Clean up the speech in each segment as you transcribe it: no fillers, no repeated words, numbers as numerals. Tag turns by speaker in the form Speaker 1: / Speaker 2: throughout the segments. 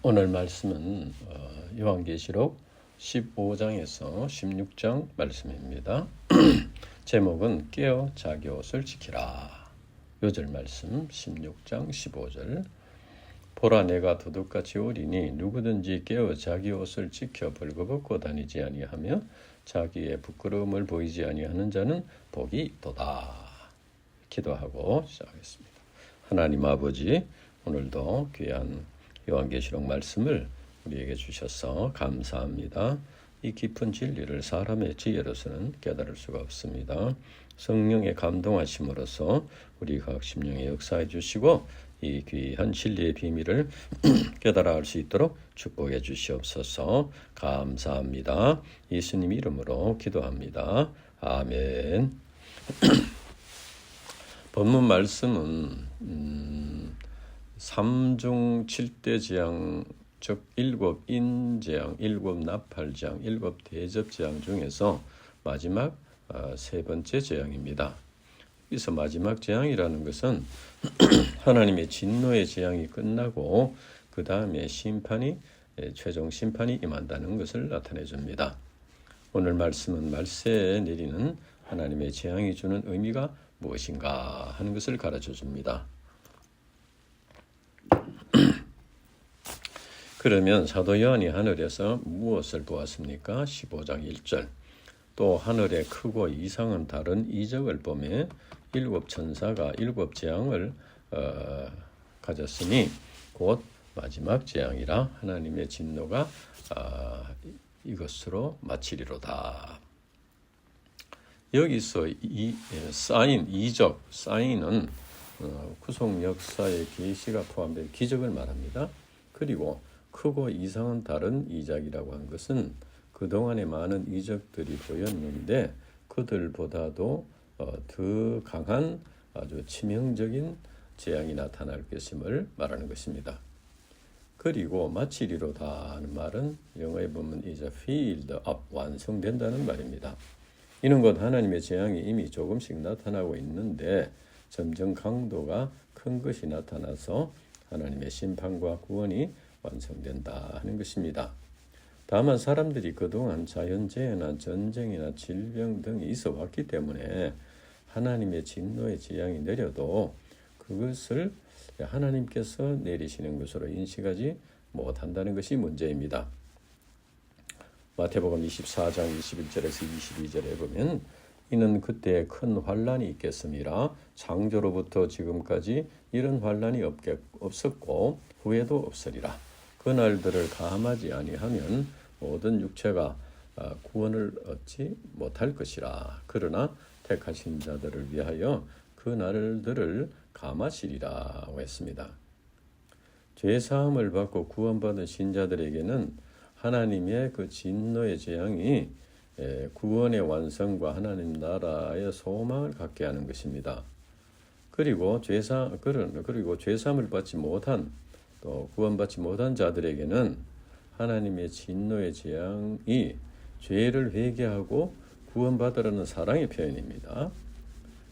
Speaker 1: 오늘 말씀은 요한계시록 15장에서 16장 말씀입니다. 제목은 깨어 자기 옷을 지키라. 요절 말씀 16장 15절. 보라, 내가 도둑같이 오리니 누구든지 깨어 자기 옷을 지켜 벌거벗고 다니지 아니하며 자기의 부끄러움을 보이지 아니하는 자는 복이 있도다. 기도하고 시작하겠습니다. 하나님 아버지, 오늘도 귀한 요한계시록 말씀을 우리에게 주셔서 감사합니다. 이 깊은 진리를 사람의 지혜로서는 깨달을 수가 없습니다. 성령의 감동하심으로써 우리 각 심령에 역사해 주시고 이 귀한 진리의 비밀을 깨달아 알 수 있도록 축복해 주시옵소서. 감사합니다. 예수님 이름으로 기도합니다. 아멘. 본문 말씀은 3중 7대 재앙, 즉 7인재앙, 7나팔재앙, 7대접재앙 중에서 마지막 세 번째 재앙입니다. 여기서 마지막 재앙이라는 것은 하나님의 진노의 재앙이 끝나고 그 다음에 최종 심판이 임한다는 것을 나타내 줍니다. 오늘 말씀은 말세에 내리는 하나님의 재앙이 주는 의미가 무엇인가 하는 것을 가르쳐 줍니다. 그러면 사도 요한이 하늘에서 무엇을 보았습니까? 15장 1절. 또 하늘에 크고 이상은 다른 이적을 보매 7 천사가 7 재앙을 가졌으니 곧 마지막 재앙이라 하나님의 진노가 이것으로 마치리로다. 여기서 이적, 사인은 구속 역사의 계시가 포함된 기적을 말합니다. 그리고 크고 이상은 다른 이적이라고 한 것은 그동안에 많은 이적들이 보였는데 그들보다도 더 강한 아주 치명적인 재앙이 나타날 것임을 말하는 것입니다. 그리고 마치리로다 하는 말은 영어에 보면 is filled up, 완성된다는 말입니다. 이는 곧 하나님의 재앙이 이미 조금씩 나타나고 있는데 점점 강도가 큰 것이 나타나서 하나님의 심판과 구원이 완성된다 하는 것입니다. 다만 사람들이 그동안 자연재해나 전쟁이나 질병 등이 있어 왔기 때문에 하나님의 진노의 재앙이 내려도 그것을 하나님께서 내리시는 것으로 인식하지 못한다는 것이 문제입니다. 마태복음 24장 21절에서 22절에 보면 이는 그때 큰 환란이 있겠음이라 창조로부터 지금까지 이런 환란이 없었고 후에도 없으리라. 그 날들을 감하지 아니하면 모든 육체가 구원을 얻지 못할 것이라. 그러나 택하신 자들을 위하여 그 날들을 감하시리라고 했습니다. 죄사함을 받고 구원받은 신자들에게는 하나님의 그 진노의 재앙이 구원의 완성과 하나님 나라의 소망을 갖게 하는 것입니다. 그리고 죄사함을 받지 못한 또 구원받지 못한 자들에게는 하나님의 진노의 재앙이 죄를 회개하고 구원받으라는 사랑의 표현입니다.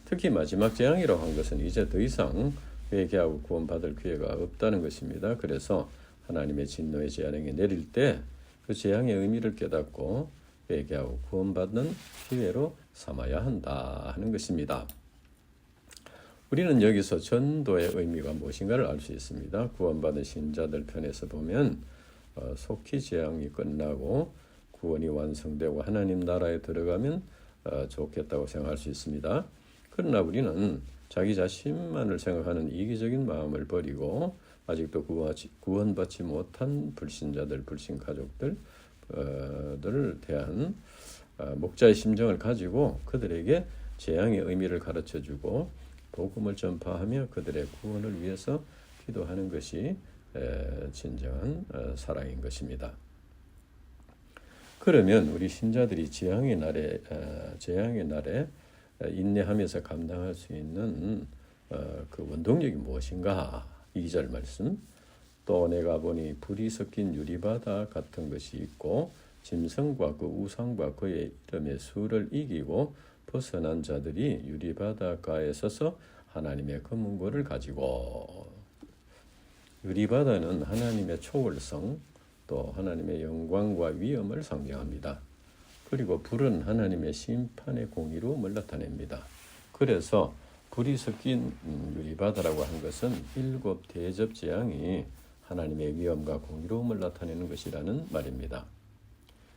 Speaker 1: 특히 마지막 재앙이라고 한 것은 이제 더 이상 회개하고 구원받을 기회가 없다는 것입니다. 그래서 하나님의 진노의 재앙이 내릴 때 그 재앙의 의미를 깨닫고 회개하고 구원받는 기회로 삼아야 한다 하는 것입니다. 우리는 여기서 전도의 의미가 무엇인가를 알 수 있습니다. 구원받은 신자들 편에서 보면 속히 재앙이 끝나고 구원이 완성되고 하나님 나라에 들어가면 좋겠다고 생각할 수 있습니다. 그러나 우리는 자기 자신만을 생각하는 이기적인 마음을 버리고 아직도 구원받지 못한 불신자들, 불신 가족들을 대한 목자의 심정을 가지고 그들에게 재앙의 의미를 가르쳐주고 복음을 전파하며 그들의 구원을 위해서 기도하는 것이 진정한 사랑인 것입니다. 그러면 우리 신자들이 재앙의 날에 인내하면서 감당할 수 있는 그 원동력이 무엇인가? 2절 말씀. 또 내가 보니 불이 섞인 유리바다 같은 것이 있고 짐승과 그 우상과 그의 이름의 수를 이기고 벗어난 자들이 유리바닷가에 서서 하나님의 검은고를 가지고 유리바다는 하나님의 초월성, 또 하나님의 영광과 위엄을 상징합니다. 그리고 불은 하나님의 심판의 공의로움을 나타냅니다. 그래서 불이 섞인 유리바다라고 한 것은 7 대접 재앙이 하나님의 위엄과 공의로움을 나타내는 것이라는 말입니다.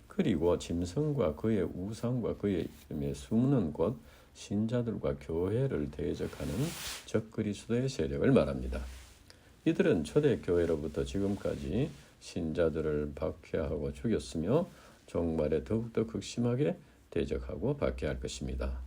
Speaker 1: 그리고 짐승과 그의 우상과 그의 이름에 숨는 곳 신자들과 교회를 대적하는 적그리스도의 세력을 말합니다. 이들은 초대교회로부터 지금까지 신자들을 박해하고 죽였으며 종말에 더욱더 극심하게 대적하고 박해할 것입니다.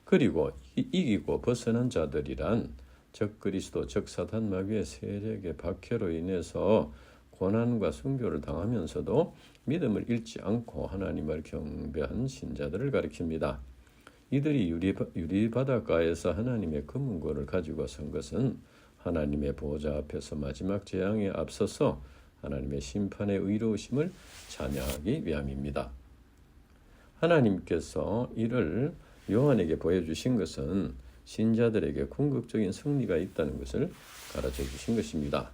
Speaker 1: 그리고 이기고 벗어난 자들이란 적그리스도 적사단 마귀의 세력의 박해로 인해서 고난과 순교를 당하면서도 믿음을 잃지 않고 하나님을 경배한 신자들을 가리킵니다. 이들이 유리바닷가에서 하나님의 금은고를 가지고 선 것은 하나님의 보좌 앞에서 마지막 재앙에 앞서서 하나님의 심판의 의로우심을 찬양하기 위함입니다. 하나님께서 이를 요한에게 보여주신 것은 신자들에게 궁극적인 승리가 있다는 것을 가르쳐 주신 것입니다.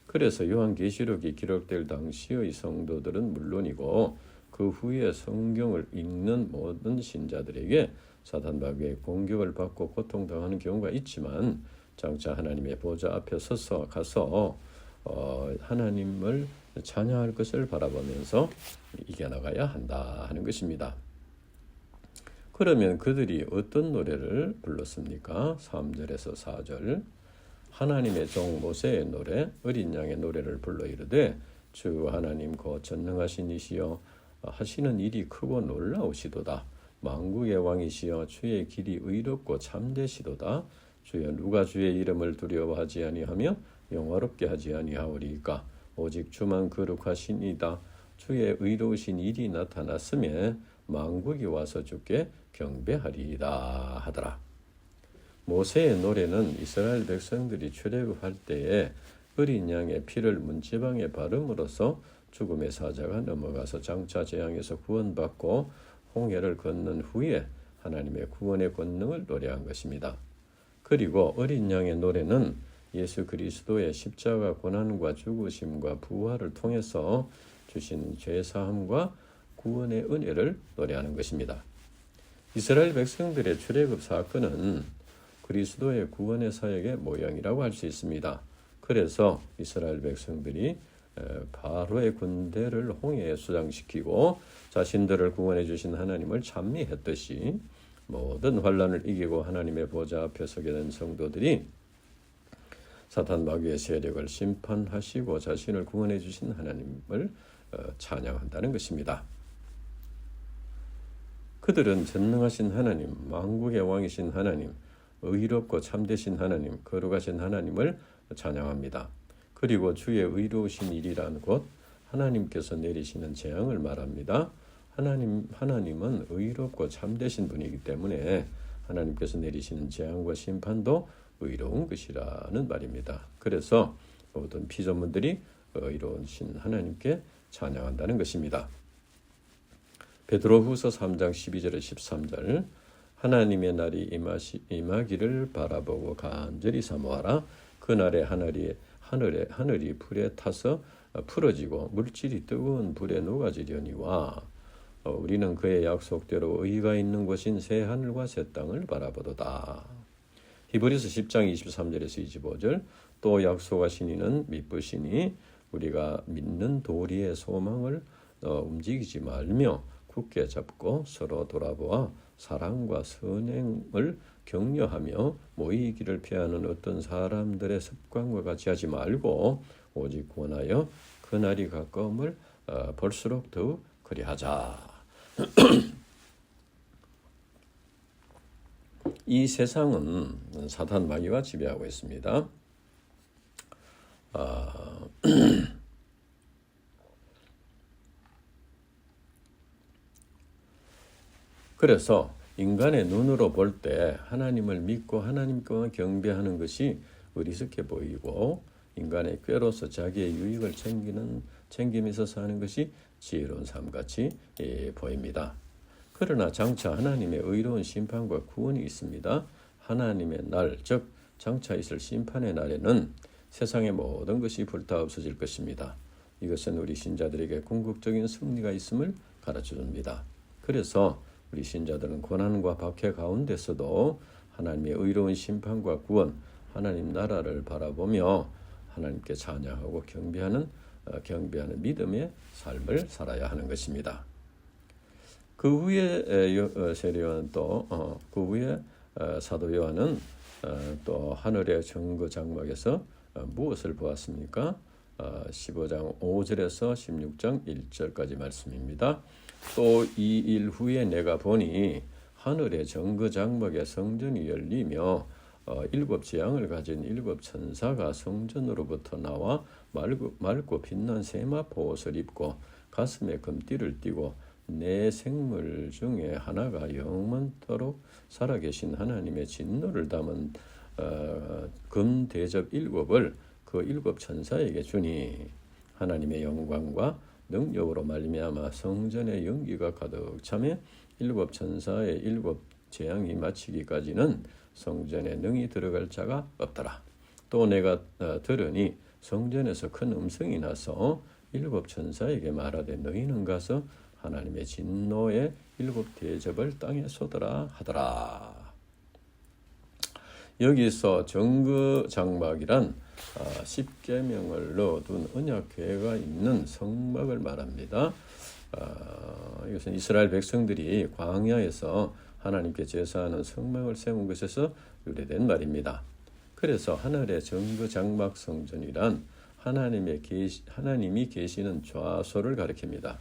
Speaker 1: 그래서 요한계시록이 기록될 당시의 성도들은 물론이고 그 후에 성경을 읽는 모든 신자들에게 사단 마귀의 공격을 받고 고통당하는 경우가 있지만 장차 하나님의 보좌 앞에 가서 하나님을 찬양할 것을 바라보면서 이겨나가야 한다 하는 것입니다. 그러면 그들이 어떤 노래를 불렀습니까? 3절에서 4절 하나님의 종 모세의 노래 어린 양의 노래를 불러 이르되 주 하나님 곧 전능하신 이시여 하시는 일이 크고 놀라우시도다. 만국의 왕이시여 주의 길이 의롭고 참되시도다. 주여 누가 주의 이름을 두려워하지 아니하며 영화롭게 하지 아니하오리이까. 오직 주만 거룩하시니이다. 주의 의로우신 일이 나타났음에 만국이 와서 주께 경배하리이다 하더라. 모세의 노래는 이스라엘 백성들이 출애굽할 때에 어린 양의 피를 문지방에 바름으로써 죽음의 사자가 넘어가서 장차 재앙에서 구원받고 홍해를 건넌 후에 하나님의 구원의 권능을 노래한 것입니다. 그리고 어린 양의 노래는 예수 그리스도의 십자가 고난과 죽으심과 부활을 통해서 주신 죄사함과 구원의 은혜를 노래하는 것입니다. 이스라엘 백성들의 출애굽 사건은 그리스도의 구원의 사역의 모형이라고 할 수 있습니다. 그래서 이스라엘 백성들이 바로의 군대를 홍해에 수장시키고 자신들을 구원해 주신 하나님을 찬미했듯이 모든 환난을 이기고 하나님의 보좌 앞에 서게 된 성도들이 사탄 마귀의 세력을 심판하시고 자신을 구원해 주신 하나님을 찬양한다는 것입니다. 그들은 전능하신 하나님, 만국의 왕이신 하나님, 의롭고 참되신 하나님, 거룩하신 하나님을 찬양합니다. 그리고 주의 의로우신 일이란 곧 하나님께서 내리시는 재앙을 말합니다. 하나님은 의롭고 참되신 분이기 때문에 하나님께서 내리시는 재앙과 심판도 의로운 것이라는 말입니다. 그래서 모든 피조물들이 의로우신 하나님께 찬양한다는 것입니다. 베드로후서 3장 12절에 13절 하나님의 날이 임하기를 바라보고 간절히 사모하라. 그날에 하늘이 불에 타서 풀어지고 물질이 뜨거운 불에 녹아지려니와 우리는 그의 약속대로 의가 있는 곳인 새 하늘과 새 땅을 바라보도다. 히브리서 10장 23절에서 25절 또 약속하신 이는 미쁘시니 우리가 믿는 도리의 소망을 움직이지 말며 굳게 잡고 서로 돌아보아 사랑과 선행을 격려하며 모이기를 피하는 어떤 사람들의 습관과 같이 하지 말고 오직 원하여 그날이 가까움을 볼수록 더욱 그리하자. 이 세상은 사탄 마귀가 지배하고 있습니다. 그래서 인간의 눈으로 볼 때 하나님을 믿고 하나님께 경배하는 것이 어리석게 보이고 인간의 꾀로서 자기의 유익을 챙기면서 사는 것이 지혜로운 삶같이 보입니다. 그러나 장차 하나님의 의로운 심판과 구원이 있습니다. 하나님의 날, 즉 장차 있을 심판의 날에는 세상의 모든 것이 불타 없어질 것입니다. 이것은 우리 신자들에게 궁극적인 승리가 있음을 가르쳐줍니다. 그래서 우리 신자들은 고난과 박해 가운데서도 하나님의 의로운 심판과 구원, 하나님 나라를 바라보며 하나님께 찬양하고 경배하는 믿음의 삶을 살아야 하는 것입니다. 그 후에 세례요한은 그 후에 사도 요한은 또 하늘의 정거 장막에서 무엇을 보았습니까? 15장 5절에서 16장 1절까지 말씀입니다. 또 이 일 후에 내가 보니 하늘의 정거 장막의 성전이 열리며 일곱 재앙을 가진 일곱 천사가 성전으로부터 나와 맑고 빛난 세마포 옷을 입고 가슴에 금띠를 띠고 네 생물 중에 하나가 영원토록 살아계신 하나님의 진노를 담은 금 대접 일곱을 그 일곱 천사에게 주니 하나님의 영광과 능력으로 말미암아 성전의 연기가 가득 차며 일곱 천사의 일곱 재앙이 마치기까지는 성전에 능히 들어갈 자가 없더라. 또 내가 들으니 성전에서 큰 음성이 나서 일곱 천사에게 말하되 너희는 가서 하나님의 진노의 일곱 대접을 땅에 쏟으라 하더라. 여기서 정거 장막이란 10계명을 넣어둔 언약궤가 있는 성막을 말합니다. 이것은 이스라엘 백성들이 광야에서 하나님께 제사하는 성막을 세운 것에서 유래된 말입니다. 그래서 하늘의 정거 장막 성전이란 하나님이 계시는 좌소를 가리킵니다.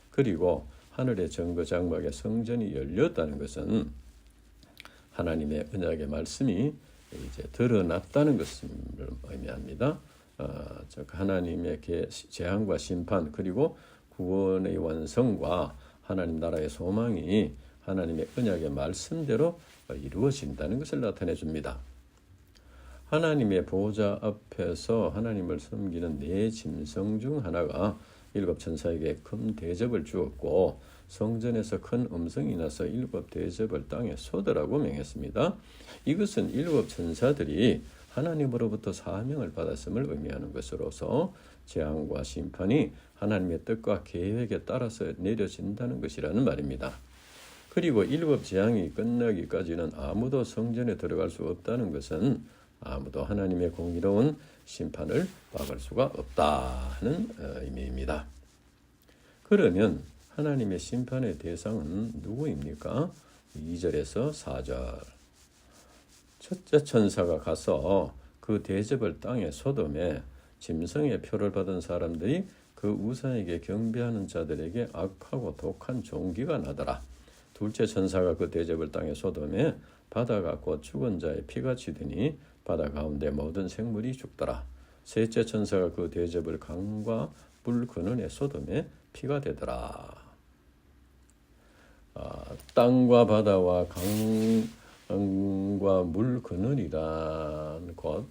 Speaker 1: 그리고 하늘의 정거 장막의 성전이 열렸다는 것은 하나님의 언약의 말씀이 이제 드러났다는 것을 의미합니다. 즉 하나님의 재앙과 심판 그리고 구원의 완성과 하나님 나라의 소망이 하나님의 언약의 말씀대로 이루어진다는 것을 나타내 줍니다. 하나님의 보좌 앞에서 하나님을 섬기는 네 짐승 중 하나가 일곱 천사에게 큰 대접을 주었고 성전에서 큰 음성이 나서 일곱 대접을 땅에 쏟으라고 명했습니다. 이것은 일곱 천사들이 하나님으로부터 사명을 받았음을 의미하는 것으로서 재앙과 심판이 하나님의 뜻과 계획에 따라서 내려진다는 것이라는 말입니다. 그리고 일곱 재앙이 끝나기까지는 아무도 성전에 들어갈 수 없다는 것은 아무도 하나님의 공의로운 심판을 막을 수가 없다는 의미입니다. 그러면 하나님의 심판의 대상은 누구입니까? 2절에서 4절. 첫째 천사가 가서 그 대접을 땅에 쏟음에 짐승의 표를 받은 사람들이 그 우상에게 경배하는 자들에게 악하고 독한 종기가 나더라. 둘째 천사가 그 대접을 땅에 쏟음에 바다가 곧 죽은 자의 피가 치더니 바다 가운데 모든 생물이 죽더라. 셋째 천사가 그 대접을 강과 물 근원에 쏟음에 피가 되더라. 땅과 바다와 강과 물 근원이란 곧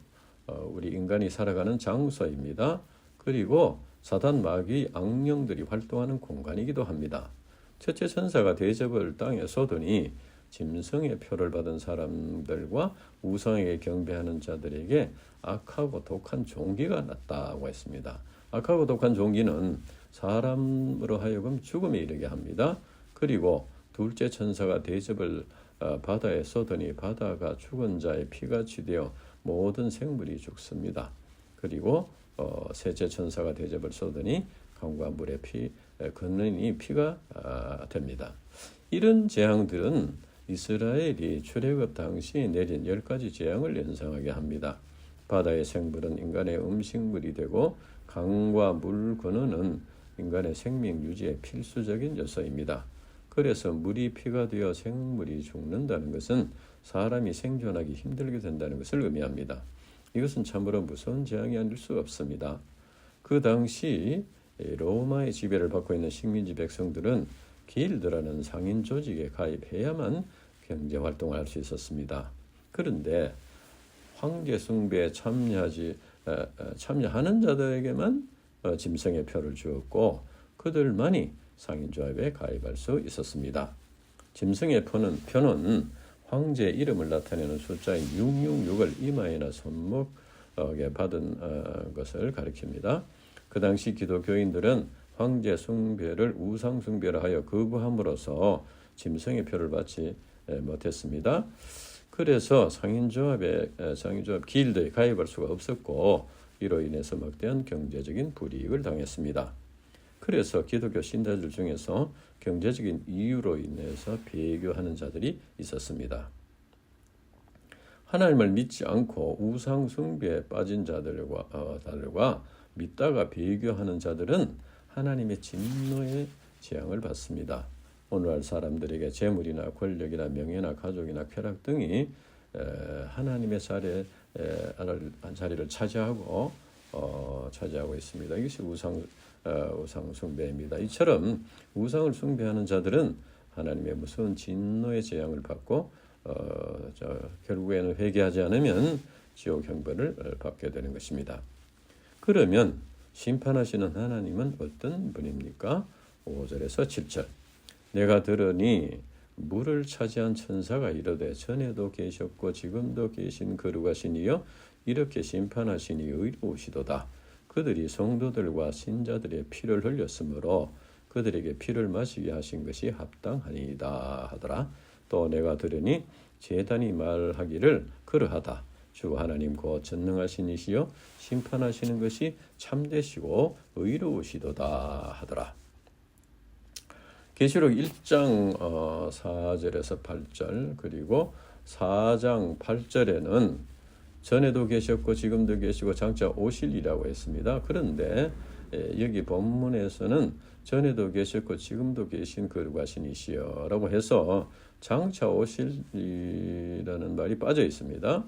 Speaker 1: 우리 인간이 살아가는 장소입니다. 그리고 사단 마귀 악령들이 활동하는 공간이기도 합니다. 첫째 천사가 대접을 땅에 쏟으니 짐승의 표를 받은 사람들과 우상에게 경배하는 자들에게 악하고 독한 종기가 났다고 했습니다. 악하고 독한 종기는 사람으로 하여금 죽음에 이르게 합니다. 그리고 둘째 천사가 대접을 바다에 쏟으니 바다가 죽은 자의 피같이 되어 모든 생물이 죽습니다. 그리고 셋째 천사가 대접을 쏟으니 강과 물의 근원이 피가 됩니다. 이런 재앙들은 이스라엘이 출애굽 당시 내린 10가지 재앙을 연상하게 합니다. 바다의 생물은 인간의 음식물이 되고 강과 물 근원은 인간의 생명 유지에 필수적인 요소입니다. 그래서 물이 피가 되어 생물이 죽는다는 것은 사람이 생존하기 힘들게 된다는 것을 의미합니다. 이것은 참으로 무서운 재앙이 아닐 수 없습니다. 그 당시 로마의 지배를 받고 있는 식민지 백성들은 길드라는 상인 조직에 가입해야만 경제 활동을 할 수 있었습니다. 그런데 황제 숭배에 참여하는 자들에게만 짐승의 표를 주었고 그들만이 상인조합에 가입할 수 있었습니다. 짐승의 표는 황제의 이름을 나타내는 숫자인 666을 이마에나 손목 받은 것을 가리킵니다. 그 당시 기독교인들은 황제 숭배를 우상 숭배를 하여 거부함으로써 짐승의 표를 받지 못했습니다. 그래서 상인조합 길드에 가입할 수가 없었고 이로 인해서 막대한 경제적인 불이익을 당했습니다. 그래서 기독교 신자들 중에서 경제적인 이유로 인해서 배교하는 자들이 있었습니다. 하나님을 믿지 않고 우상 숭배에 빠진 자들과 믿다가 배교하는 자들은 하나님의 진노의 재앙을 받습니다. 오늘날 사람들에게 재물이나 권력이나 명예나 가족이나 쾌락 등이 하나님의 자리를 차지하고 있습니다. 이것이 우상 숭배입니다. 이처럼 우상을 숭배하는 자들은 하나님의 무서운 진노의 재앙을 받고 결국에는 회개하지 않으면 지옥 형벌을 받게 되는 것입니다. 그러면 심판하시는 하나님은 어떤 분입니까? 5절에서 7절. 내가 들으니 물을 차지한 천사가 이르되 전에도 계셨고 지금도 계신 거룩하시니요 이렇게 심판하시니 의로우시도다. 그들이 성도들과 신자들의 피를 흘렸으므로 그들에게 피를 마시게 하신 것이 합당하니이다 하더라. 또 내가 들으니 제단이 말하기를 그러하다. 주 하나님 곧 전능하신 이시여 심판하시는 것이 참되시고 의로우시도다 하더라. 계시록 1장 4절에서 8절 그리고 4장 8절에는 전에도 계셨고 지금도 계시고 장차 오실이라고 했습니다. 그런데 여기 본문에서는 전에도 계셨고 지금도 계신 거룩하신 이시여 라고 해서 장차 오실이라는 말이 빠져 있습니다.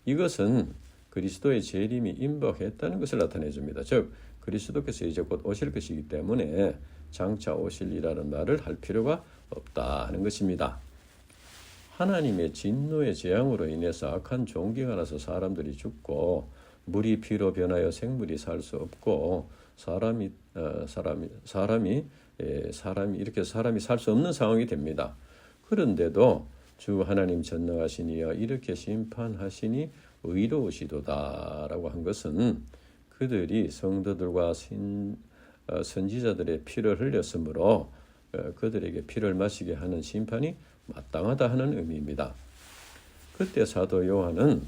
Speaker 1: 이것은 그리스도의 재림이 임박했다는 것을 나타내 줍니다. 즉 그리스도께서 이제 곧 오실 것이기 때문에 장차 오실이라는 말을 할 필요가 없다는 것입니다. 하나님의 진노의 재앙으로 인해서 악한 종기가 나서 사람들이 죽고 물이 피로 변하여 생물이 살 수 없고 사람이 살 수 없는 상황이 됩니다. 그런데도 주 하나님 전능하시니여 이렇게 심판하시니 의로우시도다라고 한 것은 그들이 성도들과 선지자들의 피를 흘렸으므로 그들에게 피를 마시게 하는 심판이 마땅하다 하는 의미입니다. 그때 사도 요한은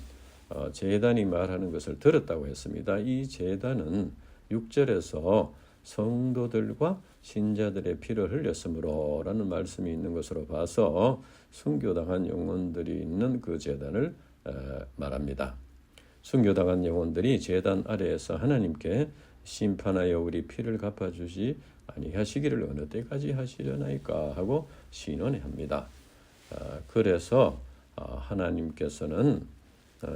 Speaker 1: 제단이 말하는 것을 들었다고 했습니다. 이 제단은 6절에서 성도들과 신자들의 피를 흘렸으므로 라는 말씀이 있는 것으로 봐서 순교당한 영혼들이 있는 그 제단을 말합니다. 순교당한 영혼들이 제단 아래에서 하나님께 심판하여 우리 피를 갚아주지 아니하시기를 어느 때까지 하시려나이까 하고 신원합니다. 그래서 하나님께서는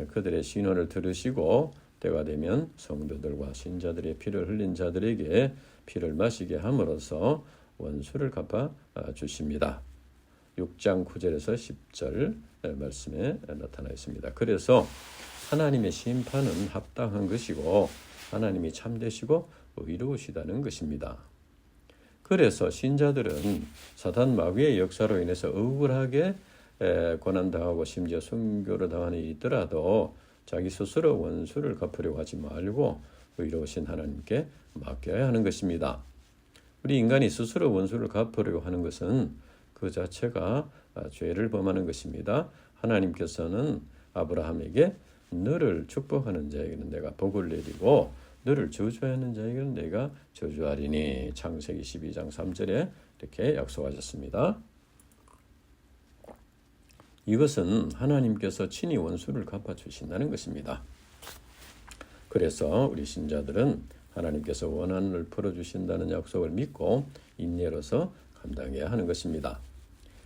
Speaker 1: 그들의 신원을 들으시고 때가 되면 성도들과 신자들의 피를 흘린 자들에게 피를 마시게 함으로써 원수를 갚아 주십니다. 6장 9절에서 10절 말씀에 나타나 있습니다. 그래서 하나님의 심판은 합당한 것이고 하나님이 참되시고 의로우시다는 것입니다. 그래서 신자들은 사단 마귀의 역사로 인해서 억울하게 고난당하고 심지어 순교를 당하는 이 있더라도 자기 스스로 원수를 갚으려고 하지 말고 의로우신 하나님께 맡겨야 하는 것입니다. 우리 인간이 스스로 원수를 갚으려고 하는 것은 그 자체가 죄를 범하는 것입니다. 하나님께서는 아브라함에게 너를 축복하는 자에게는 내가 복을 내리고 너를 저주하는 자에게는 내가 저주하리니 창세기 12장 3절에 이렇게 약속하셨습니다. 이것은 하나님께서 친히 원수를 갚아주신다는 것입니다. 그래서 우리 신자들은 하나님께서 원한을 풀어주신다는 약속을 믿고 인내로서 감당해야 하는 것입니다.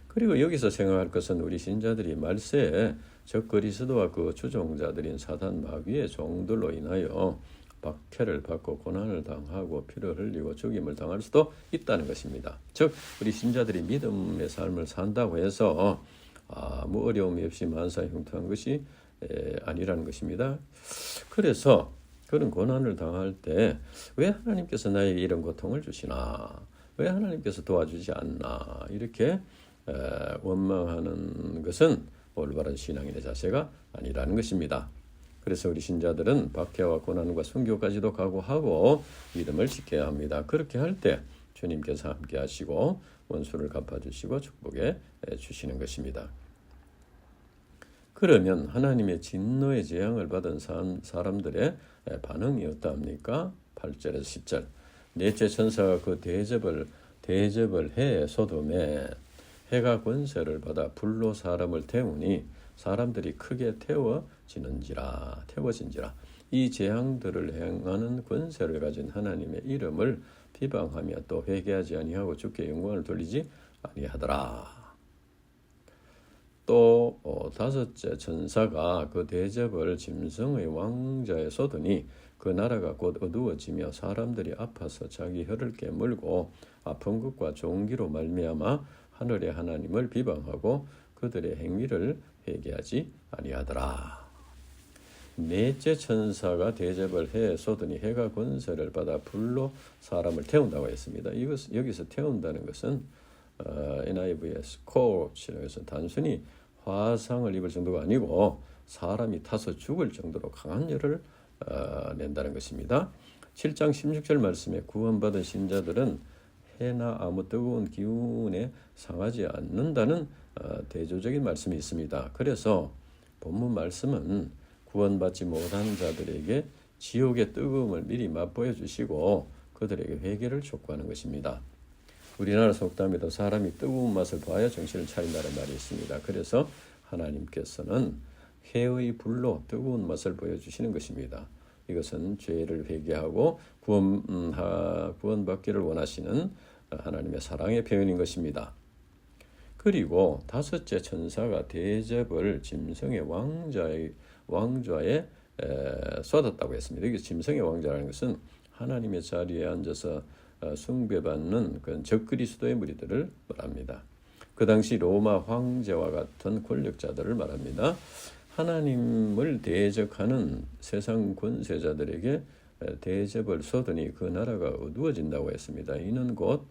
Speaker 1: 그리고 여기서 생각할 것은 우리 신자들이 말세에 적 그리스도와 그 주종자들인 사단 마귀의 종들로 인하여 박해를 받고 고난을 당하고 피를 흘리고 죽임을 당할 수도 있다는 것입니다. 즉 우리 신자들이 믿음의 삶을 산다고 해서 아무 어려움이 없이 만사형통한 것이 아니라는 것입니다. 그래서 그런 고난을 당할 때 왜 하나님께서 나에게 이런 고통을 주시나, 왜 하나님께서 도와주지 않나 이렇게 원망하는 것은 올바른 신앙인의 자세가 아니라는 것입니다. 그래서 우리 신자들은 박해와 고난과 순교까지도 각오하고 믿음을 지켜야 합니다. 그렇게 할 때 주님께서 함께 하시고 원수를 갚아주시고 축복해 주시는 것입니다. 그러면 하나님의 진노의 재앙을 받은 사람들의 반응이 어떠합니까? 8절에서 10절. 넷째 천사가 그 대접을 해 소돔에 해가 권세를 받아 불로 사람을 태우니 사람들이 크게 태워진지라. 이 재앙들을 행하는 권세를 가진 하나님의 이름을 비방하며 또 회개하지 아니하고 주께 영광을 돌리지 아니하더라. 또 다섯째 천사가 그 대접을 짐승의 왕자에 쏟으니 그 나라가 곧 어두워지며 사람들이 아파서 자기 혀를 깨물고 아픈 것과 종기로 말미암아 하늘의 하나님을 비방하고 그들의 행위를 회개하지 아니하더라. 넷째 천사가 대접을 해 쏟으니 해가 권세를 받아 불로 사람을 태운다고 했습니다. 여기서 태운다는 것은 NIV's scorch라고 해서 단순히 화상을 입을 정도가 아니고 사람이 타서 죽을 정도로 강한 열을 낸다는 것입니다. 7장 16절 말씀에 구원받은 신자들은 해나 아무 뜨거운 기운에 상하지 않는다는 대조적인 말씀이 있습니다. 그래서 본문 말씀은 구원받지 못한 자들에게 지옥의 뜨거움을 미리 맛보여 주시고 그들에게 회개를 촉구하는 것입니다. 우리나라 속담에도 사람이 뜨거운 맛을 봐야 정신을 차린다는 말이 있습니다. 그래서 하나님께서는 회의 불로 뜨거운 맛을 보여주시는 것입니다. 이것은 죄를 회개하고 구원받기를 원하시는 하나님의 사랑의 표현인 것입니다. 그리고 다섯째 천사가 대접을 짐승의 왕좌에 쏟았다고 했습니다. 여기 짐승의 왕자라는 것은 하나님의 자리에 앉아서 숭배받는 그런 적그리스도의 무리들을 말합니다. 그 당시 로마 황제와 같은 권력자들을 말합니다. 하나님을 대적하는 세상 권세자들에게 대접을 쏟으니 그 나라가 어두워진다고 했습니다. 이는 곧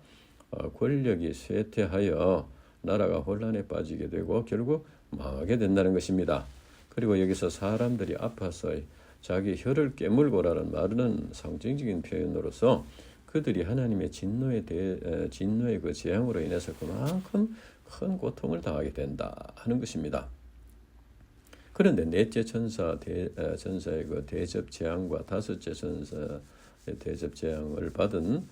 Speaker 1: 권력이 쇠퇴하여 나라가 혼란에 빠지게 되고 결국 망하게 된다는 것입니다. 그리고 여기서 사람들이 아파서 자기 혀를 깨물고라는 말은 상징적인 표현으로서 그들이 하나님의 진노의 그 재앙으로 인해서 그만큼 큰 고통을 당하게 된다 하는 것입니다. 그런데 넷째 천사의 그 대접 재앙과 다섯째 천사의 대접 재앙을 받은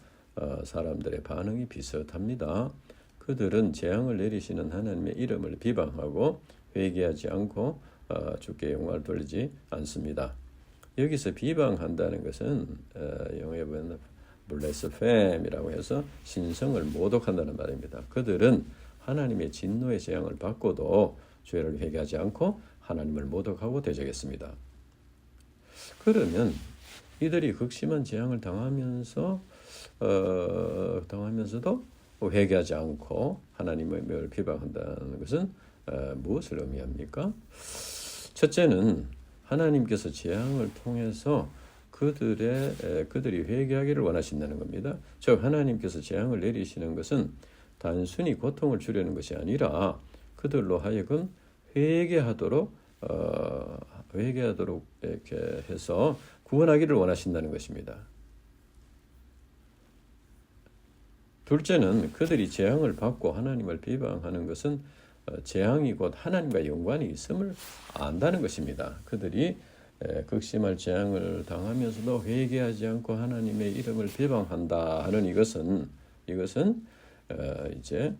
Speaker 1: 사람들의 반응이 비슷합니다. 그들은 재앙을 내리시는 하나님의 이름을 비방하고 회개하지 않고 주께 영광을 돌리지 않습니다. 여기서 비방한다는 것은 영어에 보면 blasphem이라고 해서 신성을 모독한다는 말입니다. 그들은 하나님의 진노의 재앙을 받고도 죄를 회개하지 않고 하나님을 모독하고 대적했습니다. 그러면 이들이 극심한 재앙을 당하면서도 회개하지 않고 하나님의 명을 비방한다는 것은 무엇을 의미합니까? 첫째는 하나님께서 재앙을 통해서 그들이 회개하기를 원하신다는 겁니다. 즉 하나님께서 재앙을 내리시는 것은 단순히 고통을 주려는 것이 아니라 그들로 하여금 회개하도록 이렇게 해서 구원하기를 원하신다는 것입니다. 둘째는 그들이 재앙을 받고 하나님을 비방하는 것은 재앙이 곧 하나님과 연관이 있음을 안다는 것입니다. 그들이 극심할 재앙을 당하면서도 회개하지 않고 하나님의 이름을 비방한다 하는 이것은 이제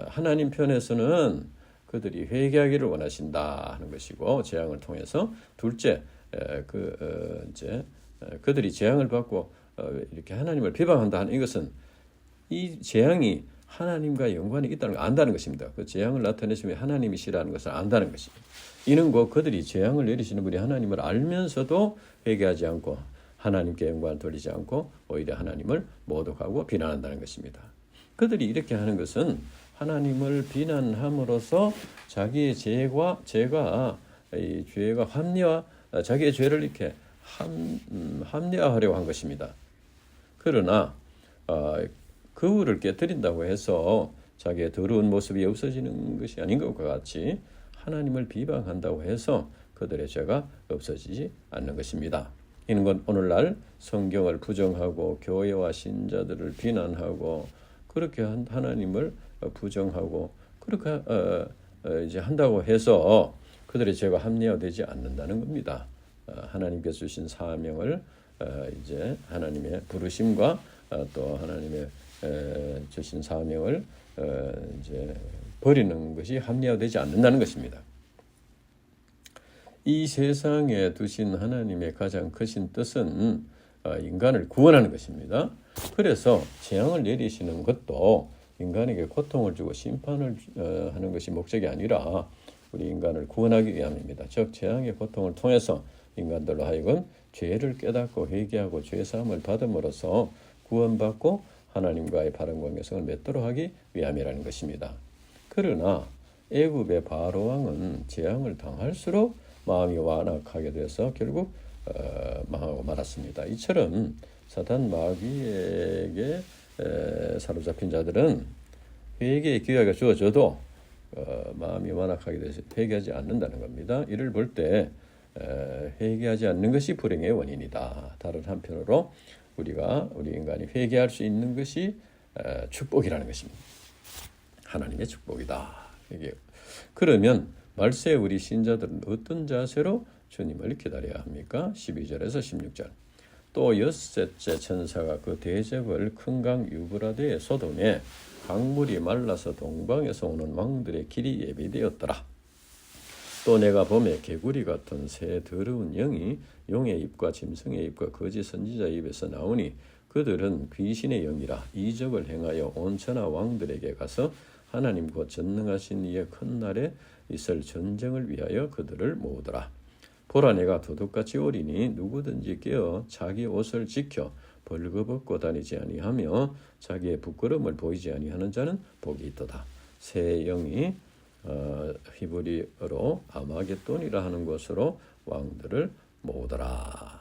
Speaker 1: 하나님 편에서는 그들이 회개하기를 원하신다 하는 것이고 재앙을 통해서 둘째 그들이 재앙을 받고 이렇게 하나님을 비방한다 하는 이것은 이 재앙이 하나님과 연관이 있다는 걸 안다는 것입니다. 그 재앙을 나타내시면 하나님이시라는 것을 안다는 것입니다. 이는 곧 그들이 재앙을 내리시는 분이 하나님을 알면서도 회개하지 않고 하나님께 영광을 돌리지 않고 오히려 하나님을 모독하고 비난한다는 것입니다. 그들이 이렇게 하는 것은 하나님을 비난함으로써 자기의 죄가 자기의 죄를 이렇게 합리화하려고 한 것입니다. 그러나 그울을 깨뜨린다고 해서 자기의 더러운 모습이 없어지는 것이 아닌 것과 같이 하나님을 비방한다고 해서 그들의 죄가 없어지지 않는 것입니다. 이는 건 오늘날 성경을 부정하고 교회와 신자들을 비난하고 그렇게 하나님을 부정하고 그렇게 이제 한다고 해서 그들의 죄가 합리화되지 않는다는 겁니다. 하나님께서 주신 사명을 이제 하나님의 부르심과 또 하나님의 주신 사명을 이제 버리는 것이 합리화되지 않는다는 것입니다. 이 세상에 두신 하나님의 가장 크신 뜻은 인간을 구원하는 것입니다. 그래서 재앙을 내리시는 것도 인간에게 고통을 주고 심판을 하는 것이 목적이 아니라 우리 인간을 구원하기 위함입니다. 즉 재앙의 고통을 통해서 인간들로 하여금 죄를 깨닫고 회개하고 죄사함을 받음으로써 구원받고 하나님과의 바른 관계성을 맺도록 하기 위함이라는 것입니다. 그러나 애굽의 바로 왕은 재앙을 당할수록 마음이 완악하게 돼서 결국 망하고 말았습니다. 이처럼 사탄 마귀에게 사로잡힌 자들은 회개의 기회가 주어져도 마음이 완악하게 돼서 회개하지 않는다는 겁니다. 이를 볼 때 회개하지 않는 것이 불행의 원인이다. 다른 한편으로 우리 인간이 회개할 수 있는 것이 축복이라는 것입니다. 하나님의 축복이다. 그러면 말세 우리 신자들은 어떤 자세로 주님을 기다려야 합니까? 12절에서 16절. 또 여섯째 천사가 그 대접을 큰 강 유브라데에 쏟음에 강물이 말라서 동방에서 오는 왕들의 길이 예비되었더라. 또 내가 봄에 개구리 같은 새 더러운 영이 용의 입과 짐승의 입과 거짓 선지자의 입에서 나오니 그들은 귀신의 영이라 이적을 행하여 온 천하 왕들에게 가서 하나님 곧 전능하신 이의 큰 날에 있을 전쟁을 위하여 그들을 모으더라. 보라 내가 도둑같이 오리니 누구든지 깨어 자기 옷을 지켜 벌거벗고 다니지 아니하며 자기의 부끄러움을 보이지 아니하는 자는 복이 있도다. 새 영이 히브리어로 아마겟돈이라 하는 곳으로 왕들을 모으더라.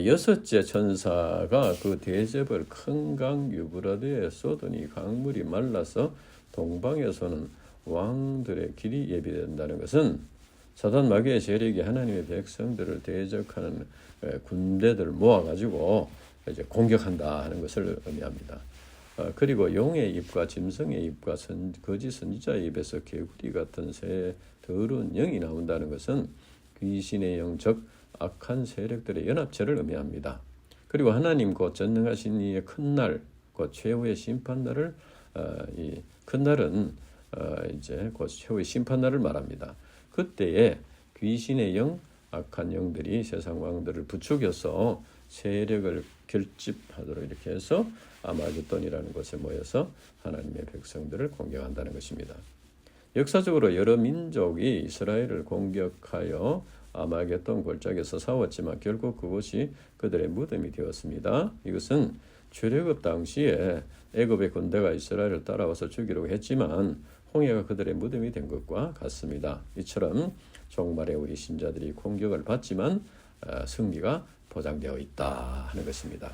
Speaker 1: 여섯째 천사가 그 대접을 큰 강 유브라데에 쏟으니 강물이 말라서 동방에서는 왕들의 길이 예비된다는 것은 사단 마귀의 세력이 하나님의 백성들을 대적하는 군대들을 모아가지고 이제 공격한다 하는 것을 의미합니다. 그리고 용의 입과 짐승의 입과 거짓 선지자의 입에서 개구리 같은 새 더러운 영이 나온다는 것은 귀신의 영, 즉 악한 세력들의 연합체를 의미합니다. 그리고 하나님 곧 전능하신 이의 큰 날, 곧 최후의 심판날을 이 큰 날은 이제 곧 최후의 심판날을 말합니다. 그때에 귀신의 영, 악한 영들이 세상 왕들을 부추겨서 세력을 결집하도록 이렇게 해서 아마겟돈이라는 곳에 모여서 하나님의 백성들을 공격한다는 것입니다. 역사적으로 여러 민족이 이스라엘을 공격하여 아마겟돈 골짜기에서 싸웠지만 결국 그곳이 그들의 무덤이 되었습니다. 이것은 출애굽 당시에 애굽의 군대가 이스라엘을 따라와서 죽이려고 했지만 홍해가 그들의 무덤이 된 것과 같습니다. 이처럼 종말에 우리 신자들이 공격을 받지만 승리가 보장되어 있다 하는 것입니다.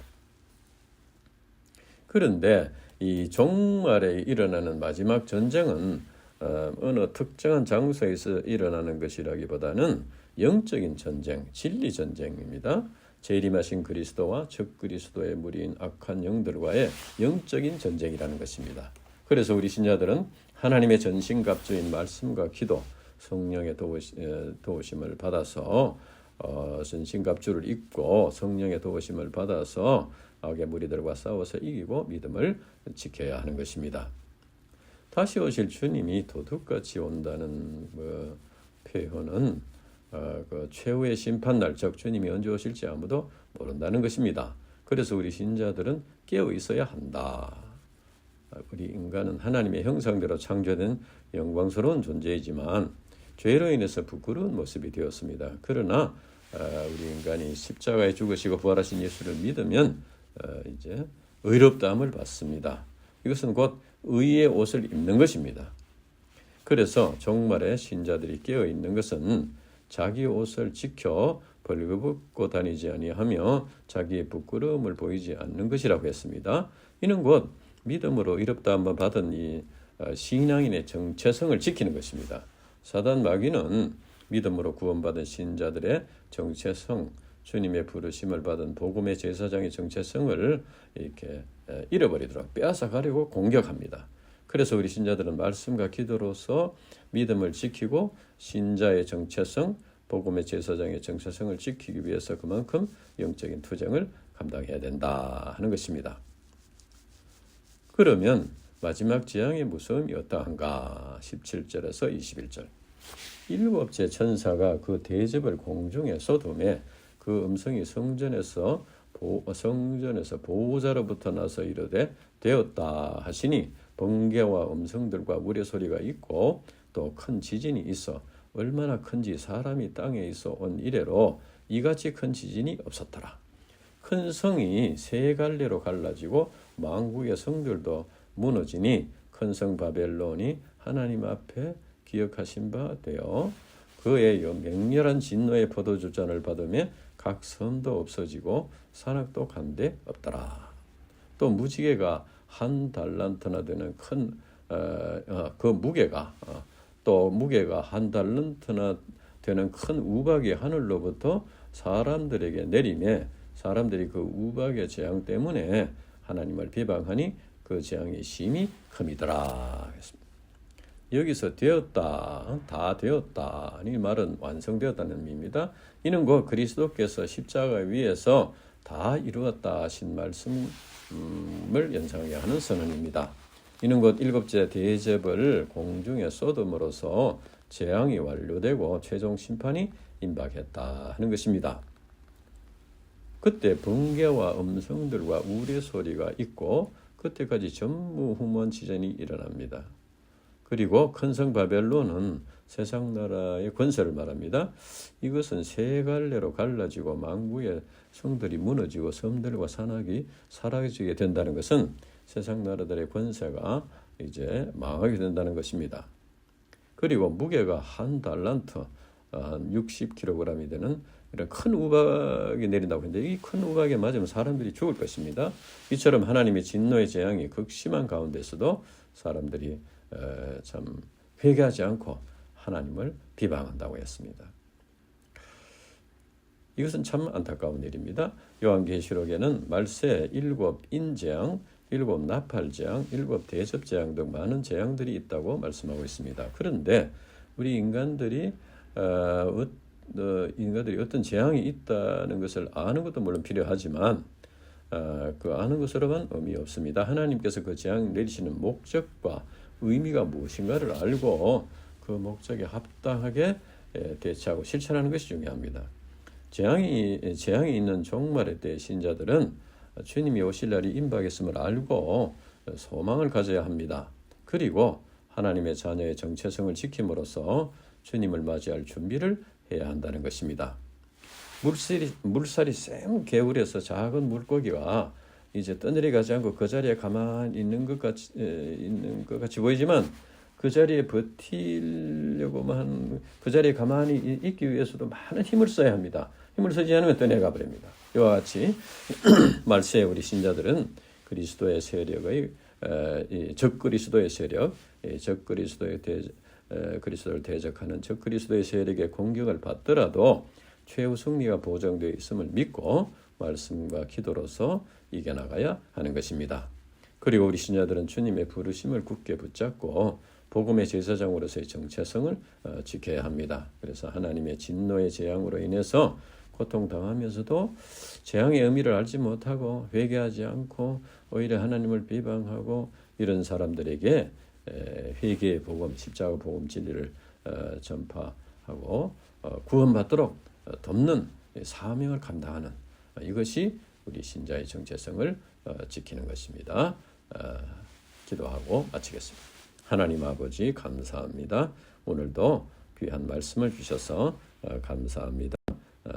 Speaker 1: 그런데 이 종말에 일어나는 마지막 전쟁은 어느 특정한 장소에서 일어나는 것이라기보다는 영적인 전쟁, 진리 전쟁입니다. 재림하신 그리스도와 적그리스도의 무리인 악한 영들과의 영적인 전쟁이라는 것입니다. 그래서 우리 신자들은 하나님의 전신갑주인 말씀과 기도, 성령의 도우심을 받아서 전신갑주를 입고 성령의 도우심을 받아서 악의 무리들과 싸워서 이기고 믿음을 지켜야 하는 것입니다. 다시 오실 주님이 도둑같이 온다는 표현은 그 최후의 심판날, 즉 주님이 언제 오실지 아무도 모른다는 것입니다. 그래서 우리 신자들은 깨어 있어야 한다. 우리 인간은 하나님의 형상대로 창조된 영광스러운 존재이지만 죄로 인해서 부끄러운 모습이 되었습니다. 그러나 우리 인간이 십자가에 죽으시고 부활하신 예수를 믿으면 이제 의롭다함을 받습니다. 이것은 곧 의의 옷을 입는 것입니다. 그래서 종말에 신자들이 깨어 있는 것은 자기 옷을 지켜 벌거벗고 다니지 아니하며 자기의 부끄러움을 보이지 않는 것이라고 했습니다. 이는 곧 믿음으로 의롭다함을 받은 이 신앙인의 정체성을 지키는 것입니다. 사단 마귀는 믿음으로 구원받은 신자들의 정체성, 주님의 부르심을 받은 복음의 제사장의 정체성을 이렇게 잃어버리도록 빼앗아가려고 공격합니다. 그래서 우리 신자들은 말씀과 기도로서 믿음을 지키고 신자의 정체성, 복음의 제사장의 정체성을 지키기 위해서 그만큼 영적인 투쟁을 감당해야 된다 하는 것입니다. 그러면 마지막 재앙의 무서움이 어떠한가? 17절에서 21절. 일곱째 천사가 그 대접을 공중에 쏟음에 그 음성이 성전에서 보호자로부터 나서 이르되 되었다 하시니 번개와 음성들과 우레소리가 있고 또 큰 지진이 있어 얼마나 큰지 사람이 땅에 있어 온 이래로 이같이 큰 지진이 없었더라. 큰 성이 세 갈래로 갈라지고 만국의 성들도 무너지니 큰 성 바벨론이 하나님 앞에 기억하신 바 되어 그의 맹렬한 진노의 포도주잔을 받으며 각 섬도 없어지고 산악도 간데 없더라. 또 무지개가 한 달란트나 되는 무게가 한 달란트나 되는 큰 우박이 하늘로부터 사람들에게 내리매 사람들이 그 우박의 재앙 때문에 하나님을 비방하니 그 재앙이 심히 큼이더라. 여기서 되었다, 다 되었다. 이 말은 완성되었다는 의미입니다. 이는 곧 그리스도께서 십자가 위에서 다 이루었다 하신 말씀을 연상하게 하는 선언입니다. 이는 곧 일곱째 대접을 공중에 쏟음으로써 재앙이 완료되고 최종 심판이 임박했다 하는 것입니다. 그때 번개와 음성들과 우레 소리가 있고 그때까지 전무후무한 지진이 일어납니다. 그리고 큰 성 바벨론은 세상 나라의 권세를 말합니다. 이것은 세 갈래로 갈라지고 만국의 성들이 무너지고 섬들과 산악이 사라지게 된다는 것은 세상 나라들의 권세가 이제 망하게 된다는 것입니다. 그리고 무게가 한 달란트, 60kg이 되는 이런 큰 우박이 내린다고 했는데 이 큰 우박에 맞으면 사람들이 죽을 것입니다. 이처럼 하나님의 진노의 재앙이 극심한 가운데서도 사람들이 참 회개하지 않고 하나님을 비방한다고 했습니다. 이것은 참 안타까운 일입니다. 요한계시록에는 말세 7 인재앙, 7 나팔재앙, 7 대접재앙 등 많은 재앙들이 있다고 말씀하고 있습니다. 그런데 우리 인간들이 어떤 재앙이 있다는 것을 아는 것도 물론 필요하지만 그 아는 것으로만 의미 없습니다. 하나님께서 그 재앙 내리시는 목적과 의미가 무엇인가를 알고 그 목적에 합당하게 대처하고 실천하는 것이 중요합니다. 재앙이 있는 종말의 때 신자들은 주님이 오실 날이 임박했음을 알고 소망을 가져야 합니다. 그리고 하나님의 자녀의 정체성을 지킴으로써 주님을 맞이할 준비를 해야 한다는 것입니다. 물살이 센 개울에서 작은 물고기가 이제 떠내려가지 않고 그 자리에 가만히 있는 것 같이 보이지만 그 자리에 버티려고만 그 자리에 가만히 있기 위해서도 많은 힘을 써야 합니다. 힘을 쓰지 않으면 떠내가 버립니다. 이와 같이 말세에 우리 신자들은 그리스도의 세력의 적그리스도의 세력, 그리스도를 대적하는 적그리스도의 세력의 공격을 받더라도 최후 승리가 보장되어 있음을 믿고 말씀과 기도로서 이겨나가야 하는 것입니다. 그리고 우리 신자들은 주님의 부르심을 굳게 붙잡고 복음의 제사장으로서의 정체성을 지켜야 합니다. 그래서 하나님의 진노의 재앙으로 인해서 고통당하면서도 재앙의 의미를 알지 못하고 회개하지 않고 오히려 하나님을 비방하고 이런 사람들에게 회개의 복음, 십자가 복음 진리를 전파하고 구원받도록 돕는 사명을 감당하는 이것이 우리 신자의 정체성을 지키는 것입니다. 기도하고 마치겠습니다. 하나님 아버지 감사합니다. 오늘도 귀한 말씀을 주셔서 감사합니다.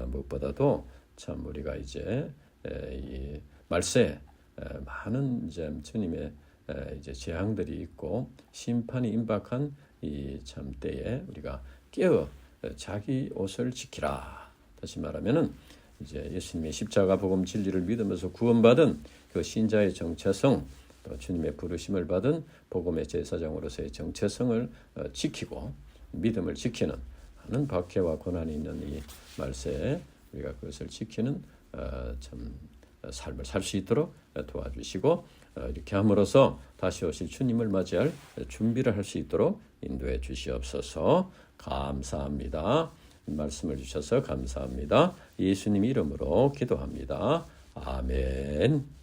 Speaker 1: 무엇보다도 참 우리가 이제 이 말세 많은 이제 주님의 이제 재앙들이 있고 심판이 임박한 이 참 때에 우리가 깨어 자기 옷을 지키라. 다시 말하면은 이제 예수님의 십자가 복음 진리를 믿으면서 구원받은 그 신자의 정체성, 또 주님의 부르심을 받은 복음의 제사장으로서의 정체성을 지키고 믿음을 지키는 하는 박해와 고난이 있는 이 말세 우리가 그것을 지키는 참 삶을 살 수 있도록 도와주시고 이렇게 함으로써 다시 오실 주님을 맞이할 준비를 할 수 있도록 인도해 주시옵소서. 감사합니다. 말씀을 주셔서 감사합니다. 예수님 이름으로 기도합니다. 아멘.